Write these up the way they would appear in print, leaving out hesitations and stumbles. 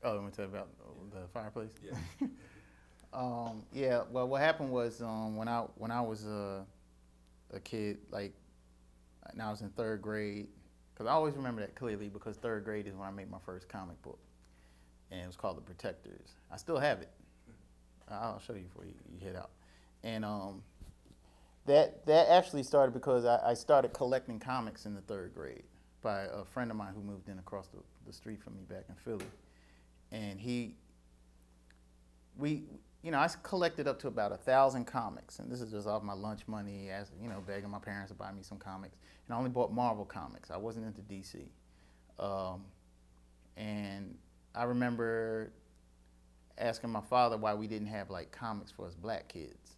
Oh, let me tell you about the fireplace. Yeah. Yeah. Well, what happened was when I was a kid, like, and I was in third grade, because I always remember that clearly because third grade is when I made my first comic book, and it was called The Protectors. I still have it. I'll show you before you head out. And that actually started because I started collecting comics in the third grade by a friend of mine who moved in across the street from me back in Philly, and we I collected up to about 1,000 comics, and this is just off my lunch money, as begging my parents to buy me some comics. And I only bought Marvel comics. I wasn't into DC, and I remember asking my father why we didn't have like comics for us black kids,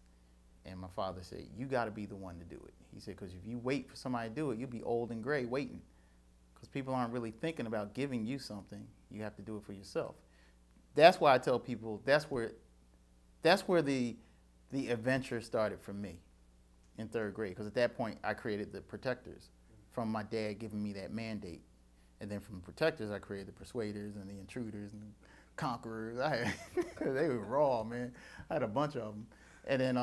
and my father said, "You got to be the one to do it." He said, "Because if you wait for somebody to do it, you'll be old and gray waiting, because people aren't really thinking about giving you something. You have to do it for yourself." That's why I tell people that's where the adventure started for me in third grade, because at that point I created the Protectors from my dad giving me that mandate, and then from Protectors I created the Persuaders and the Intruders and the Conquerors. They were raw, man. I had a bunch of them, and then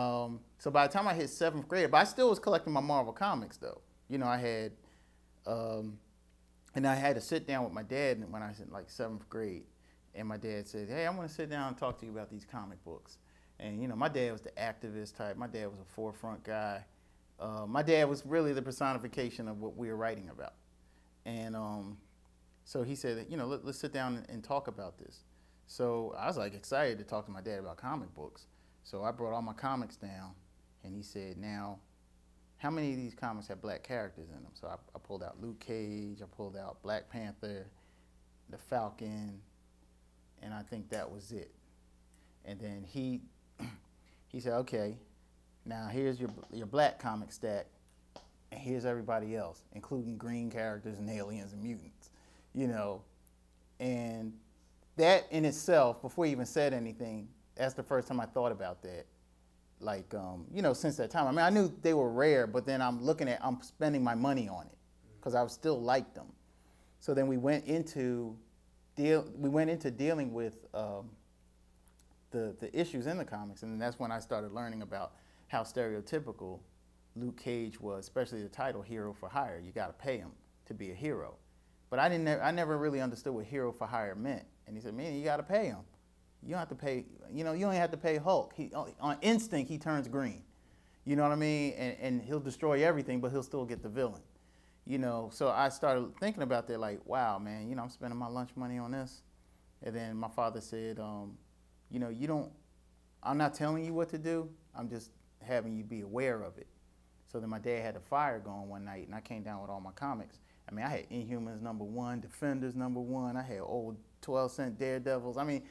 so by the time I hit seventh grade, but I still was collecting my Marvel comics though. I had and I had to sit down with my dad when I was in like seventh grade, and my dad said, "Hey, I want to sit down and talk to you about these comic books." And my dad was the activist type. My dad was a forefront guy. My dad was really the personification of what we were writing about. And so he said, let's sit down and talk about this. So I was like excited to talk to my dad about comic books. So I brought all my comics down, and he said, "Now, how many of these comics have black characters in them?" So I pulled out Luke Cage, I pulled out Black Panther, the Falcon, and I think that was it. And then he said, "Okay, now here's your black comic stack, and here's everybody else, including green characters and aliens and mutants." And that in itself, before he even said anything, that's the first time I thought about that. Like, since that time, I mean, I knew they were rare, but then I'm spending my money on it because I still liked them. So then we went into dealing with the issues in the comics, and that's when I started learning about how stereotypical Luke Cage was, especially the title "Hero for Hire." You got to pay him to be a hero, but I never really understood what "hero for hire" meant. And he said, "Man, you got to pay him. You don't have to pay. You only have to pay Hulk. On instinct, he turns green. You know what I mean? And he'll destroy everything, but he'll still get the villain. So I started thinking about that, like, wow, man, I'm spending my lunch money on this. And then my father said, I'm not telling you what to do. I'm just having you be aware of it. So then my dad had a fire going one night, and I came down with all my comics. I mean, I had Inhumans #1, Defenders #1. I had old 12-cent Daredevils. I mean,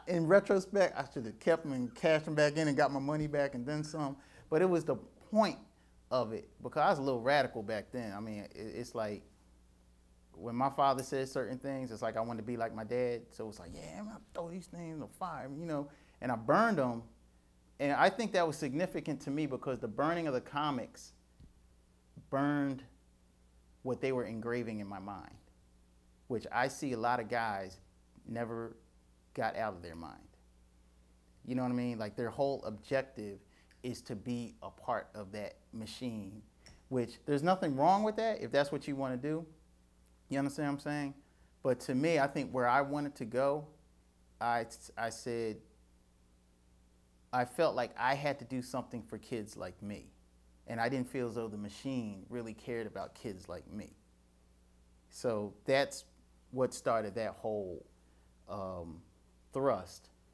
in retrospect, I should have kept them and cashed them back in and got my money back and then some. But it was the point of it, because I was a little radical back then. I mean, it's like when my father said certain things, it's like I wanted to be like my dad. So it's like, yeah, I'm gonna throw these things in the fire, and I burned them. And I think that was significant to me because the burning of the comics burned what they were engraving in my mind, which I see a lot of guys never got out of their mind. You know what I mean? Like, their whole objective is to be a part of that machine, which there's nothing wrong with that if that's what you want to do. You understand what I'm saying? But to me, I think where I wanted to go, I said, I felt like I had to do something for kids like me. And I didn't feel as though the machine really cared about kids like me. So that's what started that whole thrust